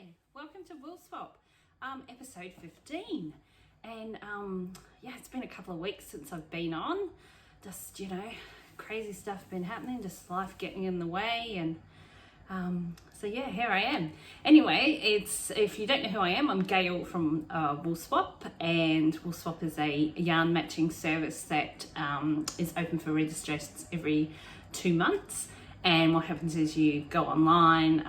Hi, welcome to Woolswap, episode 15. And yeah, it's been a couple of weeks since I've been on. Just, crazy stuff been happening, just life getting in the way. And so yeah, here I am. Anyway, if you don't know who I am, I'm Gail from Woolswap, and Woolswap is a yarn matching service that is open for registrations every 2 months. And what happens is you go online,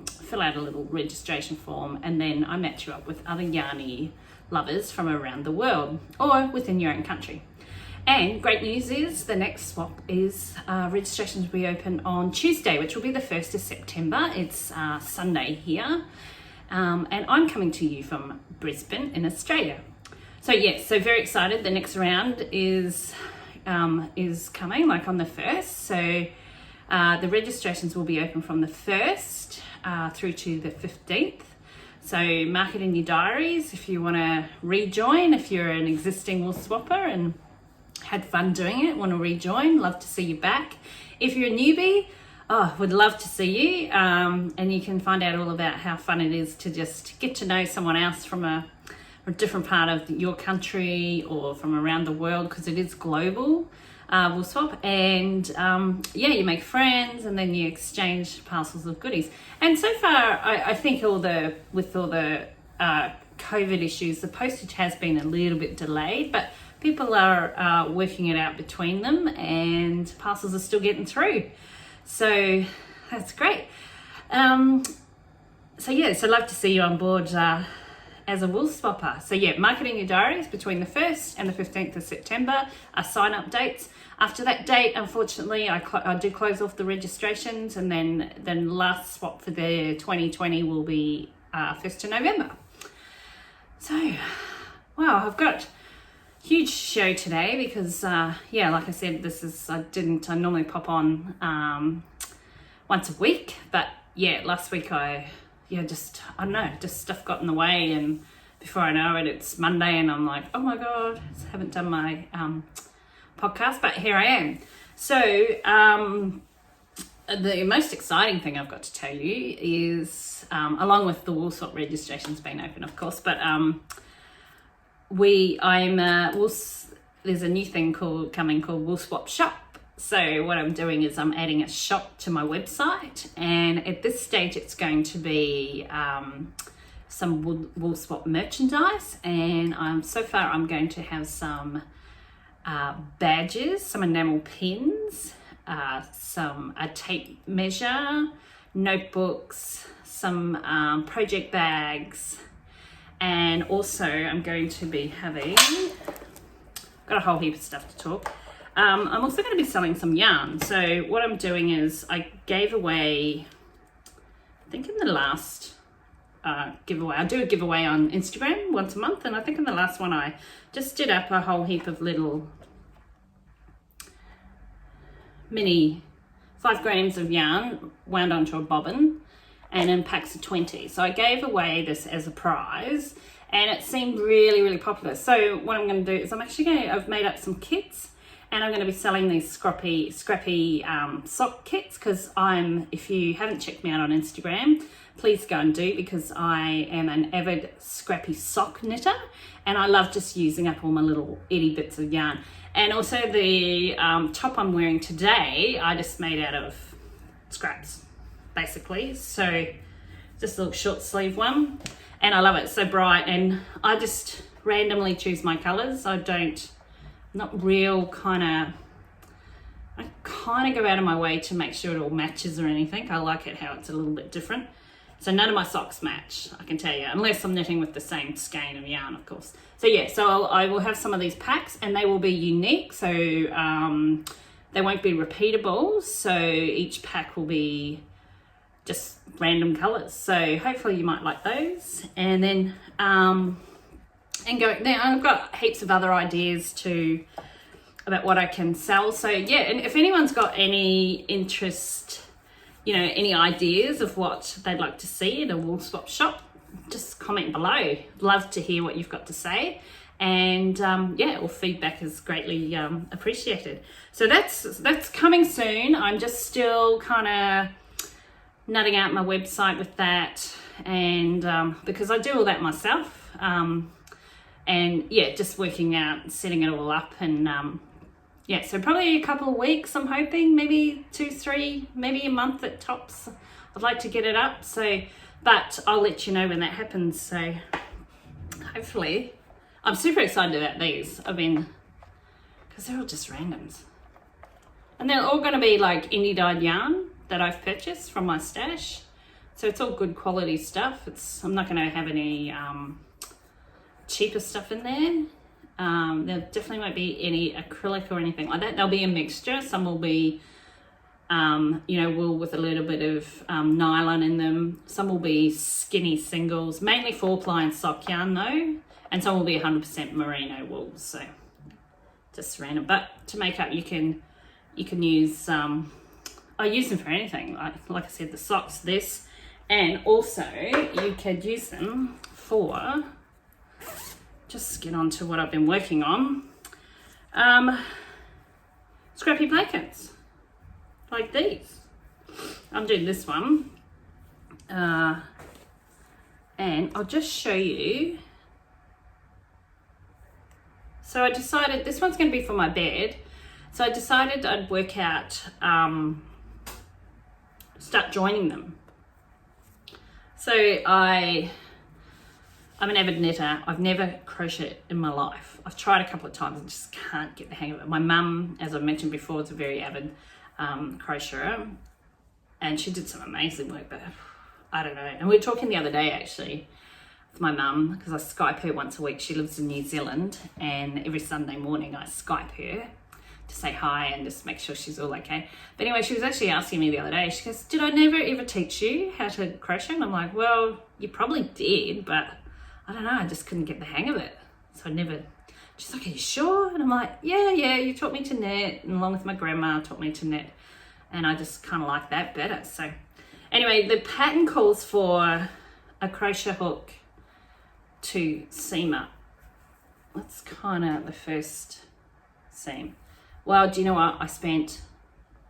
fill out a little registration form, and then I match you up with other yarny lovers from around the world or within your own country. And great news is the next swap is registrations will be open on Tuesday, which will be the 1st of September. It's Sunday here. And I'm coming to you from Brisbane in Australia. So yes, so very excited. The next round is coming, like on the 1st. So the registrations will be open from the 1st through to the 15th. So mark it in your diaries if you want to rejoin, if you're an existing Woolswapper and had fun doing it, want to rejoin, love to see you back. If you're a newbie, would love to see you. And you can find out all about how fun it is to just get to know someone else from a different part of your country or from around the world, because it is global. Woolswap, and you make friends and then you exchange parcels of goodies. And so far, I think with all the COVID issues, the postage has been a little bit delayed, but people are working it out between them, and parcels are still getting through. So that's great. So love to see you on board as a Woolswapper. So yeah, mark it in your diaries between the 1st and the 15th of September are sign-up dates. After that date, unfortunately, I do close off the registrations, and then last swap for the 2020 will be 1st of November. So, wow, I've got a huge show today because, like I said, I normally pop on once a week, but yeah, last week just stuff got in the way, and before I know it, it's Monday and I'm like, oh my God, I haven't done my podcast, but here I am. So the most exciting thing I've got to tell you is, along with the Woolswap registrations being open, of course, but there's a new thing coming called Woolswap Shop. So what I'm doing is I'm adding a shop to my website, and at this stage it's going to be some Woolswap merchandise, and so far I'm going to have some badges, some enamel pins, a tape measure, notebooks, some project bags, and also I'm going to be got a whole heap of stuff to talk. I'm also going to be selling some yarn. So what I'm doing is I gave away, I think in the last giveaway, I do a giveaway on Instagram once a month, and I think in the last one I just did up a whole heap of little mini 5 grams of yarn wound onto a bobbin and in packs of 20. So I gave away this as a prize, and it seemed really, really popular. So what I'm going to do is I've made up some kits, and I'm going to be selling these scrappy sock kits, because if you haven't checked me out on Instagram, please go and do, because I am an avid scrappy sock knitter, and I love just using up all my little itty bits of yarn. And also the top I'm wearing today, I just made out of scraps, basically. So just a little short sleeve one, and I love it, so bright, and I just randomly choose my colors. I kind of go out of my way to make sure it all matches or anything. I like it how it's a little bit different. So none of my socks match, I can tell you, unless I'm knitting with the same skein of yarn, of course. So yeah, I will have some of these packs, and they will be unique. So they won't be repeatable. So each pack will be just random colors. So hopefully you might like those. And then I've got heaps of other ideas too about what I can sell. So yeah, and if anyone's got any interest, any ideas of what they'd like to see in a Woolswap shop, just comment below. Love to hear what you've got to say. And all feedback is greatly appreciated. So that's coming soon. I'm just still kind of nutting out my website with that, and because I do all that myself, and yeah, just working out, setting it all up, and yeah, so probably a couple of weeks, I'm hoping, maybe 2, 3, maybe a month at tops. I'd like to get it up, so, but I'll let you know when that happens. So hopefully, I'm super excited about these. Because they're all just randoms. And they're all gonna be like indie dyed yarn that I've purchased from my stash. So it's all good quality stuff. I'm not gonna have any cheaper stuff in there. There definitely won't be any acrylic or anything like that. There'll be a mixture. Some will be, you know, wool with a little bit of nylon in them. Some will be skinny singles, mainly 4-ply and sock yarn though. And some will be 100% merino wool. So just random. But to make up, you can use, I use them for anything. Like I said, the socks, this, and also you could use them for, just get on to what I've been working on. Scrappy blankets, like these. I'm doing this one. And I'll just show you. So I decided, this one's gonna be for my bed. So I decided I'd work out, start joining them. So I'm an avid knitter. I've never crocheted in my life. I've tried a couple of times and just can't get the hang of it. My mum, as I mentioned before, is a very avid crocheter, and she did some amazing work, but I don't know. And we were talking the other day actually with my mum, because I Skype her once a week. She lives in New Zealand, and every Sunday morning I Skype her to say hi and just make sure she's all okay. But anyway, she was actually asking me the other day, she goes, did I never ever teach you how to crochet? And I'm like, well, you probably did, but I don't know, I just couldn't get the hang of it. So I never, she's like, are you sure? And I'm like, yeah, you taught me to knit, and along with my grandma taught me to knit, and I just kind of like that better. So anyway, the pattern calls for a crochet hook to seam up. That's kind of the first seam. Well, do you know what? I spent,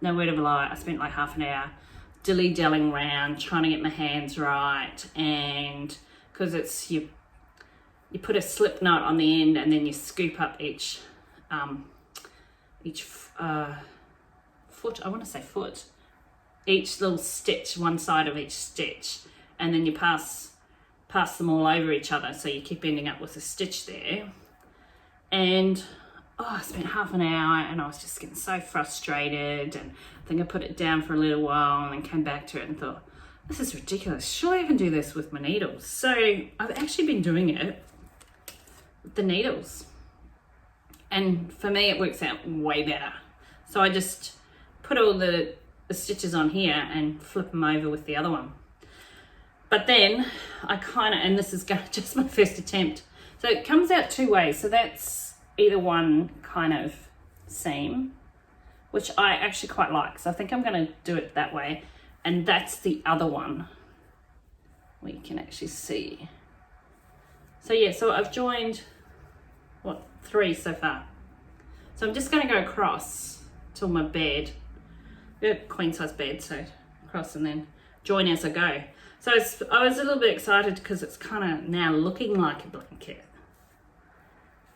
no word of a lie, I spent like half an hour dilly-dallying around trying to get my hands right, and because it's, you put a slip knot on the end and then you scoop up each foot, I want to say foot, each little stitch, one side of each stitch, and then you pass them all over each other, so you keep ending up with a stitch there. And I spent half an hour and I was just getting so frustrated, and I think I put it down for a little while and then came back to it and thought, this is ridiculous, surely I can do this with my needles. So I've actually been doing it with the needles, and for me it works out way better. So I just put all the stitches on here and flip them over with the other one. But then I kind of, and this is just my first attempt, so it comes out two ways. So that's either one kind of seam, which I actually quite like, so I think I'm going to do it that way, and that's the other one where you can actually see. So yeah, so I've joined, what, 3 so far. So I'm just going to go across till my bed, a queen size bed, so across and then join as I go. So I was a little bit excited because it's kind of now looking like a blanket.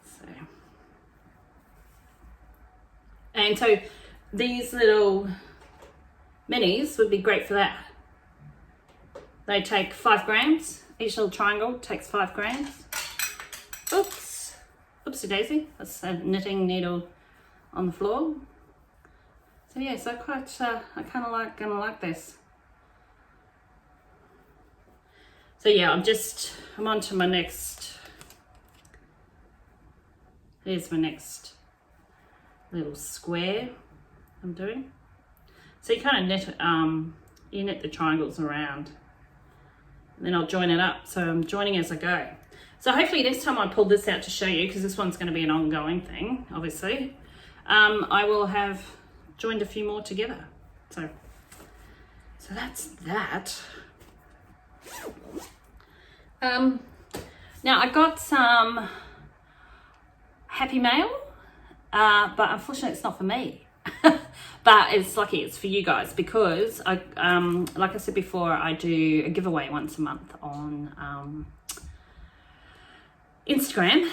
So, and so these little minis would be great for that. They take 5 grams. Each little triangle takes 5 grams. Oops, oopsie daisy. That's a knitting needle on the floor. So yeah, so I kind of gonna like this. So yeah, I'm on to my next, here's my next little square I'm doing. So you kind of knit, you knit the triangles around, and then I'll join it up. So I'm joining as I go. So hopefully next time I pull this out to show you, because this one's going to be an ongoing thing, obviously, I will have joined a few more together. So that's that. Now I got some happy mail, but unfortunately it's not for me. But it's lucky it's for you guys because I, like I said before, I do a giveaway once a month on Instagram.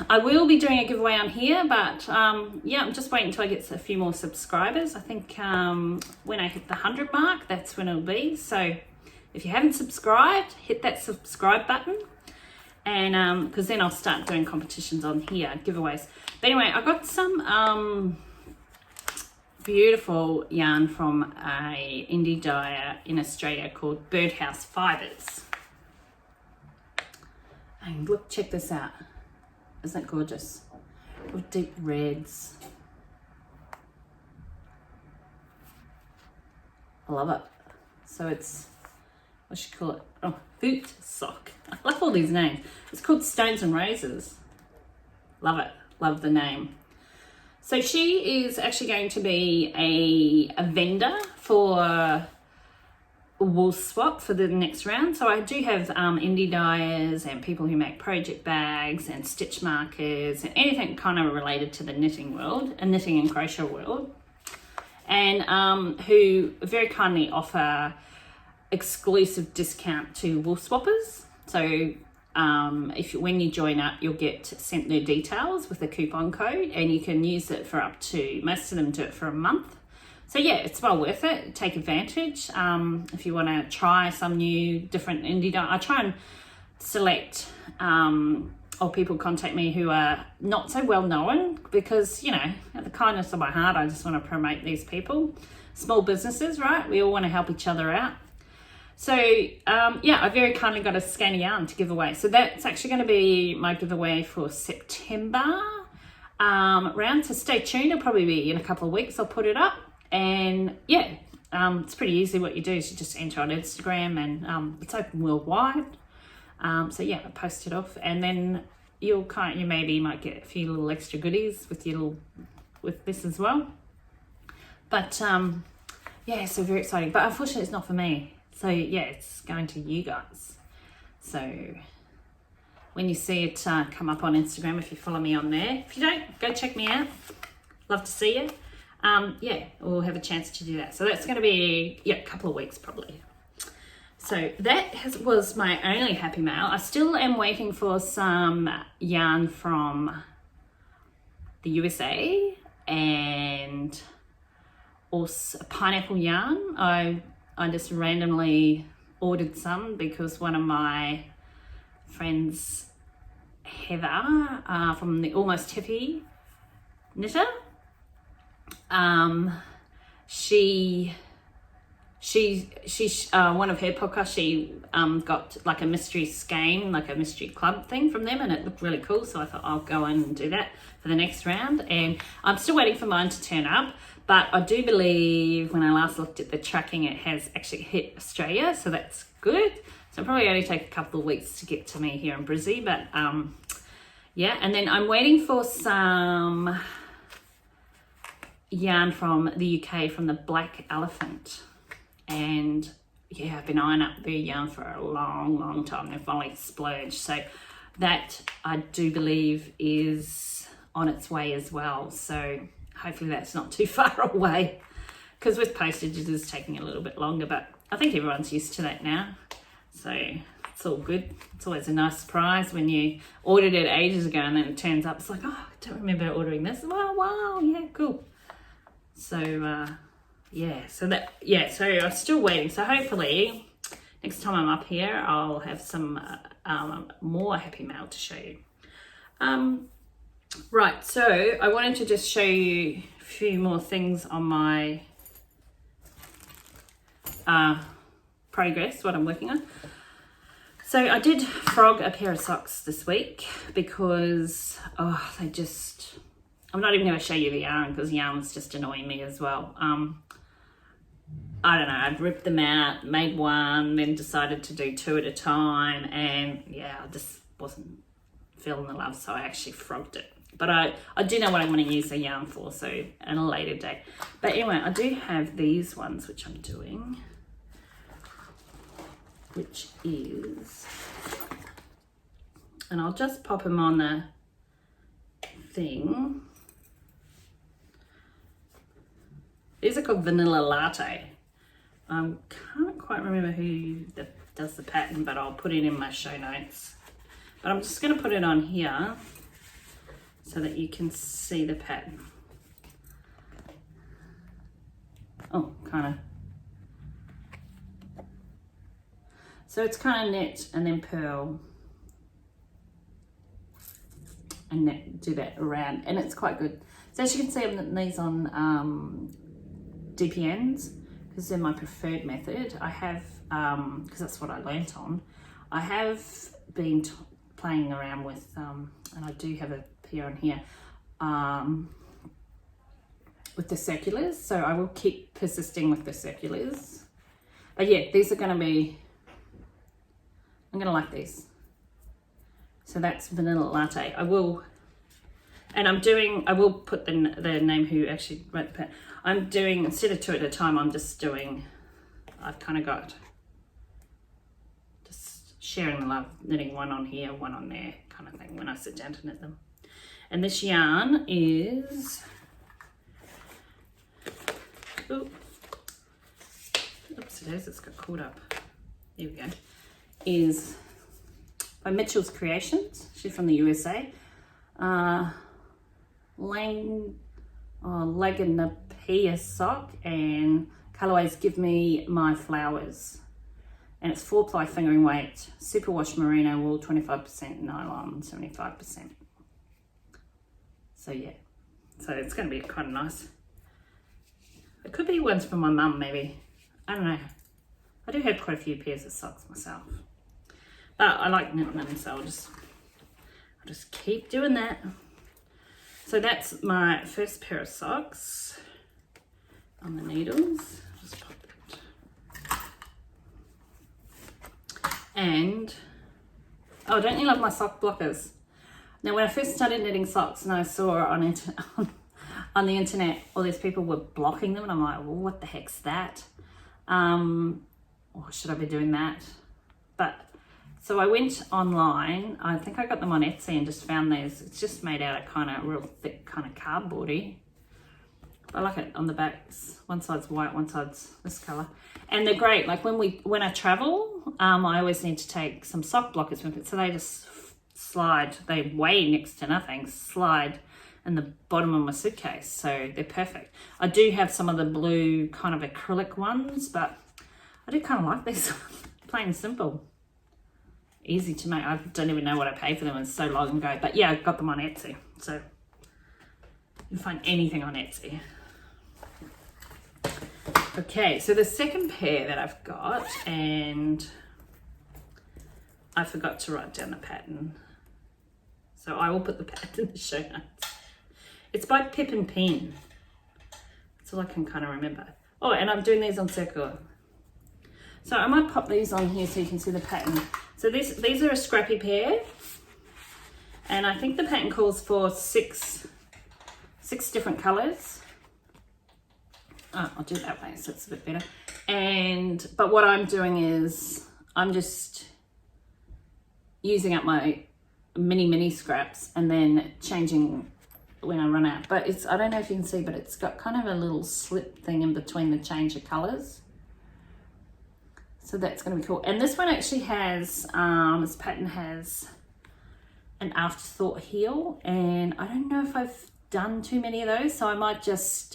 I will be doing a giveaway on here, but yeah, I'm just waiting until I get a few more subscribers. I think when I hit the 100 mark, that's when it'll be. So if you haven't subscribed, hit that subscribe button, and because then I'll start doing competitions on here, giveaways. But anyway, I got some beautiful yarn from a indie dyer in Australia called Birdhouse Fibres. And look, check this out. Isn't that gorgeous? With deep reds. I love it. So it's, what should I call it? Oh, Hoot Sock. I love all these names. It's called Stones and Roses. Love it. Love the name. So she is actually going to be a vendor for Woolswap for the next round. So I do have indie dyers and people who make project bags and stitch markers and anything kind of related to the knitting world and knitting and crochet world, and who very kindly offer exclusive discount to Woolswappers. So when you join up, you'll get sent their details with a coupon code, and you can use it for up to, most of them do it for a month. So yeah, it's well worth it. Take advantage. If you want to try some new different indie dye, I try and select, or people contact me who are not so well known, because, you know, at the kindness of my heart, I just want to promote these people. Small businesses, right? We all want to help each other out. So yeah, I very kindly got a skein of yarn to give away. So that's actually going to be my giveaway for September round. So stay tuned. It'll probably be in a couple of weeks. I'll put it up. And yeah, it's pretty easy. What you do is you just enter on Instagram, and it's open worldwide. So yeah, I post it off, and then you might get a few little extra goodies with this as well. But yeah, so very exciting. But unfortunately, it's not for me. So yeah, it's going to you guys. So when you see it come up on Instagram, if you follow me on there, if you don't, go check me out. Love to see you. Yeah, we'll have a chance to do that. So that's going to be, yeah, a couple of weeks probably. So that was my only happy mail. I still am waiting for some yarn from the USA and also pineapple yarn. I just randomly ordered some because one of my friends, Heather, from the Almost Hippie Knitter, she one of her podcasts, she got like a mystery skein, like a mystery club thing from them, and it looked really cool, so I thought I'll go in and do that for the next round. And I'm still waiting for mine to turn up, but I do believe when I last looked at the tracking, it has actually hit Australia, so that's good. So it'll probably only take a couple of weeks to get to me here in Brizzy, but yeah. And then I'm waiting for some yarn from the UK from the Black Elephant, and yeah, I've been eyeing up their yarn for a long time. They've finally splurged, so that I do believe is on its way as well. So hopefully that's not too far away, because with postage it is taking a little bit longer, but I think everyone's used to that now, so it's all good. It's always a nice surprise when you ordered it ages ago and then it turns up. It's like, oh, I don't remember ordering this. Wow, yeah, cool. So yeah, so I'm still waiting. So hopefully next time I'm up here, I'll have some more happy mail to show you. Right, so I wanted to just show you a few more things on my progress, what I'm working on. So I did frog a pair of socks this week because I'm not even going to show you the yarn because yarn's just annoying me as well. I don't know, I'd ripped them out, made one, then decided to do two at a time, and yeah, I just wasn't feeling the love, so I actually frogged it. But I do know what I'm going to use the yarn for, so at a later date. But anyway, I do have these ones which I'm doing, which is, and I'll just pop them on the thing. These are called Vanilla Latte. Can't quite remember who does the pattern, but I'll put it in my show notes. But I'm just going to put it on here so that you can see the pattern. Oh, kind of. So it's kind of knit and then purl and knit, do that around, and it's quite good. So as you can see, I'm knitting these on DPNs because they're my preferred method. I have, because that's what I learnt on, I have been playing around with, and I do have a pair on here, with the circulars, so I will keep persisting with the circulars. But yeah, these are going to be, I'm going to like these. So that's Vanilla Latte. I will put the name who actually wrote the pattern. I'm doing, instead of 2 at a time, I'm just doing, I've kind of got, just sharing the love, knitting one on here, one on there, kind of thing, when I sit down to knit them. And this yarn is, oops, it is, it's got caught up. Here we go. Is by Mitchell's Creations. She's from the USA. Laganapia sock, and colorways Give Me My Flowers. And it's 4-ply fingering weight, superwash merino wool, 25% nylon, 75%. So yeah, so it's going to be kind of nice. It could be ones for my mum, maybe. I don't know. I do have quite a few pairs of socks myself, but I like knitting them, so I'll just keep doing that. So that's my first pair of socks on the needles. Just pop that. And oh, don't you love my sock blockers? Now, when I first started knitting socks and I saw on the internet all these people were blocking them, and I'm like, well, what the heck's that? Or should I be doing that? But so I went online. I think I got them on Etsy and just found these. It's just made out of kind of real thick kind of cardboardy. I like it on the backs. One side's white, one side's this color, and they're great. Like when I travel, I always need to take some sock blockers with it, so they just slide. They weigh next to nothing. Slide in the bottom of my suitcase, so they're perfect. I do have some of the blue kind of acrylic ones, but I do kind of like these. Plain and simple, easy to make. I don't even know what I paid for them, it's so long ago, but yeah, I got them on Etsy, so you can find anything on Etsy. Okay, so the second pair that I've got, and I forgot to write down the pattern, so I will put the pattern in the show notes. It's by Pip and Pin. That's all I can kind of remember. Oh, and I'm doing these on circular. So I might pop these on here so you can see the pattern. So these are a scrappy pair, and I think the pattern calls for six different colors. Oh, I'll do it that way so it's a bit better. But what I'm doing is I'm just using up my mini scraps and then changing when I run out. But it's, I don't know if you can see, but it's got kind of a little slip thing in between the change of colors. So that's going to be cool. And this one actually has, this pattern has an afterthought heel, and I don't know if I've done too many of those, so I might just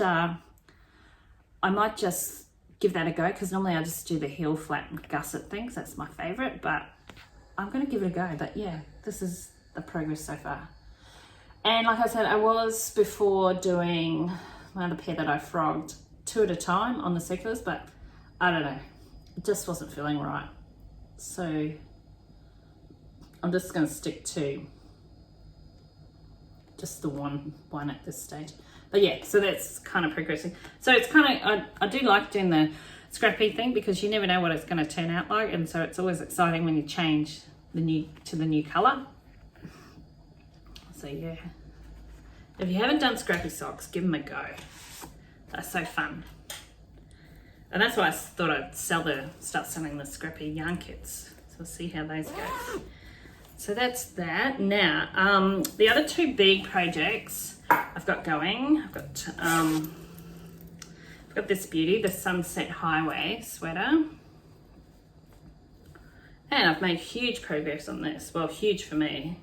give that a go, because normally I just do the heel flat and gusset things. That's my favorite, but I'm going to give it a go. But yeah, this is the progress so far. And like I said, I was before doing my other pair that I frogged 2 at a time on the circulars, but I don't know, it just wasn't feeling right. So I'm just going to stick to just the one at this stage. But yeah, so that's kind of progressing. So it's kind of, I do like doing the scrappy thing, because you never know what it's going to turn out like, and so it's always exciting when you change the new color. So yeah, if you haven't done scrappy socks, give them a go. They're so fun. And that's why I thought I'd start selling the scrappy yarn kits. So we'll see how those go. So that's that. Now, the other 2 big projects I've got going, I've got got this beauty, the Sunset Highway sweater. And I've made huge progress on this. Well, huge for me.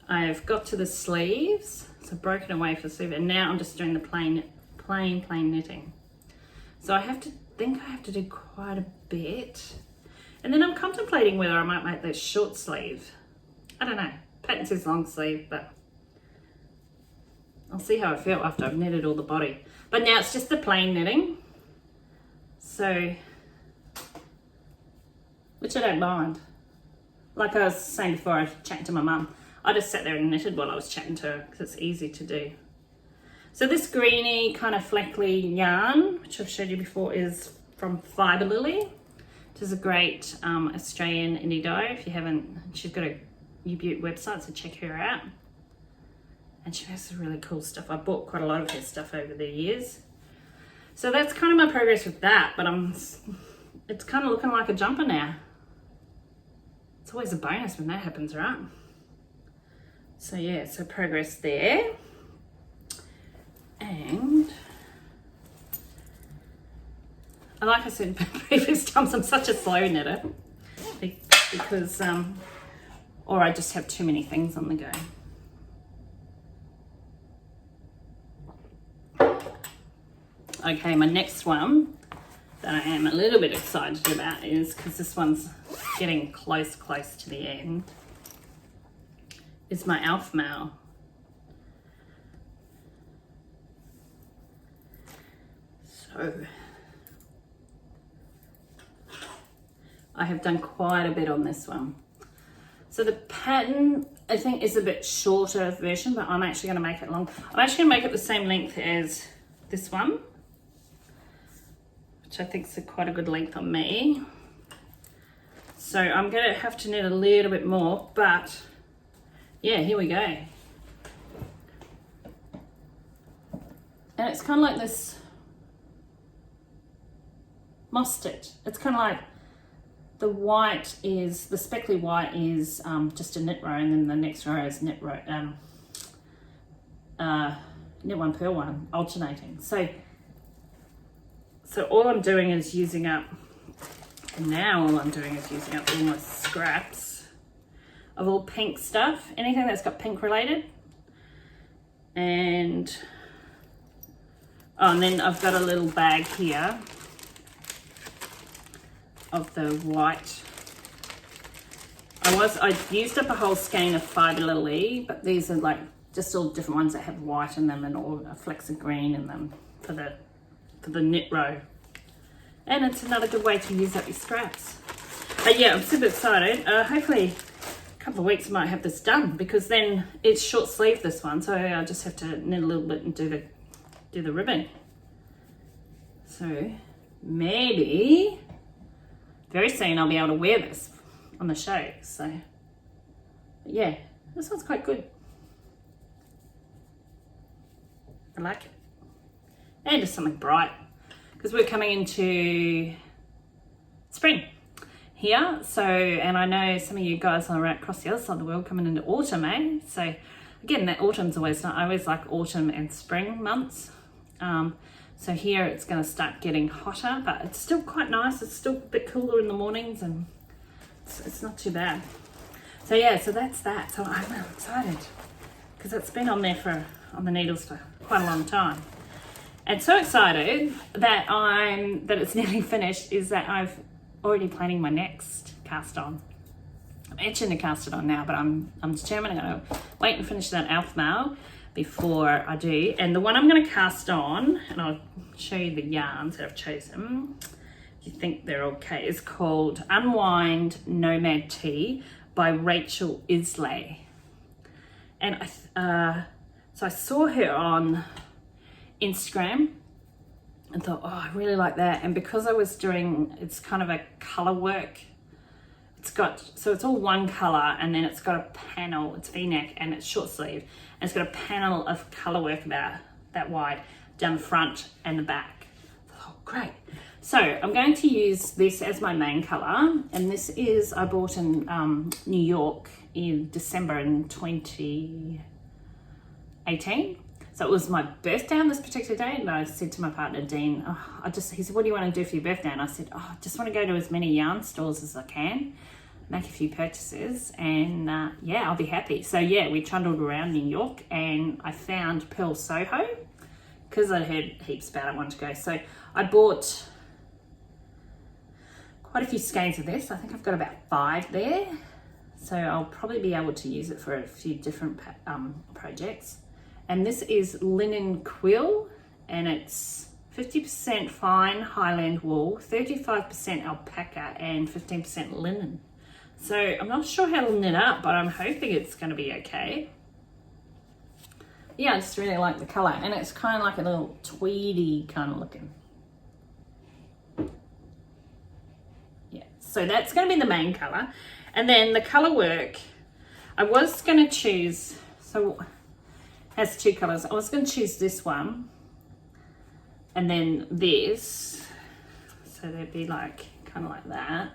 I've got to the sleeves, so broken away for the sleeve, and now I'm just doing the plain knitting. So I think I have to do quite a bit. And then I'm contemplating whether I might make this short sleeve. I don't know. Pattern says long sleeve, but I'll see how I feel after I've knitted all the body. But now it's just the plain knitting. So, which I don't mind. Like I was saying before, I was chatting to my mum. I just sat there and knitted while I was chatting to her because it's easy to do. So this greeny kind of fleckly yarn, which I've showed you before, is from Fibre Lily, which is a great Australian indie dyer. If you haven't, she's got a Ubutte website, so check her out. And she has some really cool stuff. I bought quite a lot of her stuff over the years. So that's kind of my progress with that, but it's kind of looking like a jumper now. It's always a bonus when that happens, right? So yeah, so progress there. And like I said previous times, I'm such a slow knitter because, or I just have too many things on the go. Okay, my next one that I am a little bit excited about is, because this one's getting close to the end, is my Elf Mail. So I have done quite a bit on this one. So the pattern, I think, is a bit shorter version, but I'm actually going to make it long. I'm actually going to make it the same length as this one, which I think is quite a good length on me. So I'm going to have to knit a little bit more, but yeah, here we go. And it's kind of like this mustard. It's kind of like the white is, the speckly white is just a knit row, and then the next row is knit row, knit one, purl one, alternating. So all I'm doing is using up, now all I'm doing is using up all my scraps of all pink stuff, anything that's got pink related. And, oh, and then I've got a little bag here of the white. I used up a whole skein of Fibre Lily, but these are like just all different ones that have white in them and all flecks of green in them for the knit row. And it's another good way to use up your scraps. But yeah, I'm super excited. Hopefully a couple of weeks I might have this done, because then it's short sleeve, this one, so I just have to knit a little bit and do the ribbon. So maybe very soon I'll be able to wear this on the show. So yeah, this one's quite good. I like it. And just something bright, because we're coming into spring here. So, and I know some of you guys are across the other side of the world coming into autumn, eh? So again, that autumn's always, I always like autumn and spring months. So here it's going to start getting hotter, but it's still quite nice. It's still a bit cooler in the mornings, and it's not too bad. So yeah, so that's that. So I'm excited because it's been on the needles for quite a long time. And so excited that it's nearly finished is that I've already planning my next cast on. I'm itching to cast it on now, but I'm determined I'm going to wait and finish that Elf Mail before I do. And the one I'm going to cast on, and I'll show you the yarns that I've chosen if you think they're okay, is called Unwind Nomad Tea by Rachel Islay. And so I saw her on Instagram and thought, oh, I really like that. And because I was doing, it's kind of a color work, so it's all one color, and then it's got a panel, it's V-neck and it's short sleeve, and it's got a panel of color work about that wide down the front and the back. Oh, great. So I'm going to use this as my main color, and this is, I bought in New York in December in 2018. So it was my birthday on this particular day, and I said to my partner Dean, he said, what do you want to do for your birthday? And I said, I just want to go to as many yarn stores as I can, make a few purchases, and yeah, I'll be happy. So yeah, we trundled around New York, and I found Pearl Soho because I heard heaps about it, wanted to go. So I bought quite a few skeins of this. I think I've got about 5 there, so I'll probably be able to use it for a few different projects. And this is linen quill, and it's 50% fine Highland wool, 35% alpaca, and 15% linen. So I'm not sure how to knit up, but I'm hoping it's going to be okay. Yeah, I just really like the colour, and it's kind of like a little tweedy kind of looking. Yeah, so that's going to be the main colour. And then the colour work, I was going to choose, so has 2 colours. I was going to choose this one and then this, so they'd be like kind of like that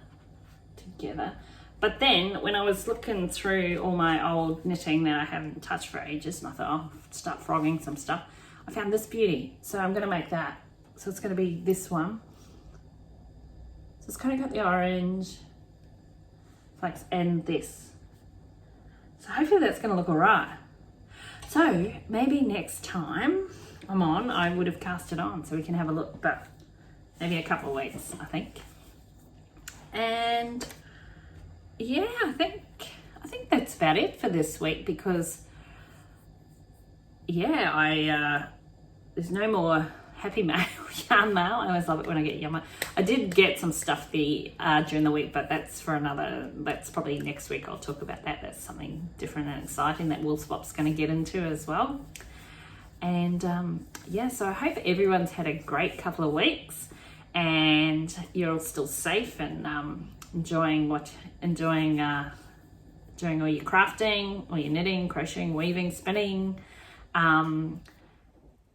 together. But then when I was looking through all my old knitting that I haven't touched for ages, and I thought, oh, I'll start frogging some stuff, I found this beauty, so I'm going to make that. So it's going to be this one. So it's kind of got the orange flags and this, so hopefully that's going to look all right. So maybe next time I'm on, I would have cast it on so we can have a look, but maybe a couple of weeks, I think. And yeah, I think that's about it for this week, because yeah, there's no more happy mail, yarn mail. I always love it when I get yarn mail. I did get some stuff during the week, but that's probably next week. I'll talk about that. That's something different and exciting that Woolswap's going to get into as well. And yeah, so I hope everyone's had a great couple of weeks, and you're all still safe and enjoying all your crafting, all your knitting, crocheting, weaving, spinning.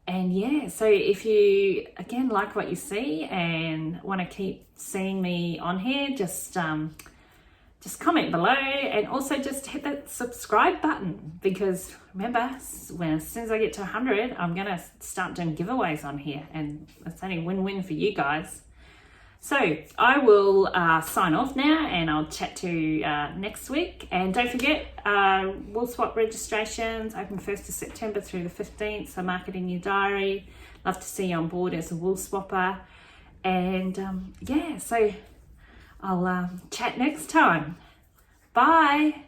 And yeah, so if you, again, like what you see and want to keep seeing me on here, just comment below, and also just hit that subscribe button, because remember, as soon as I get to 100, I'm going to start doing giveaways on here, and it's only win-win for you guys. So I will sign off now, and I'll chat to you next week. And don't forget, Woolswap registrations open 1st of September through the 15th, so mark it in your diary. Love to see you on board as a Woolswapper. And yeah, so I'll chat next time. Bye.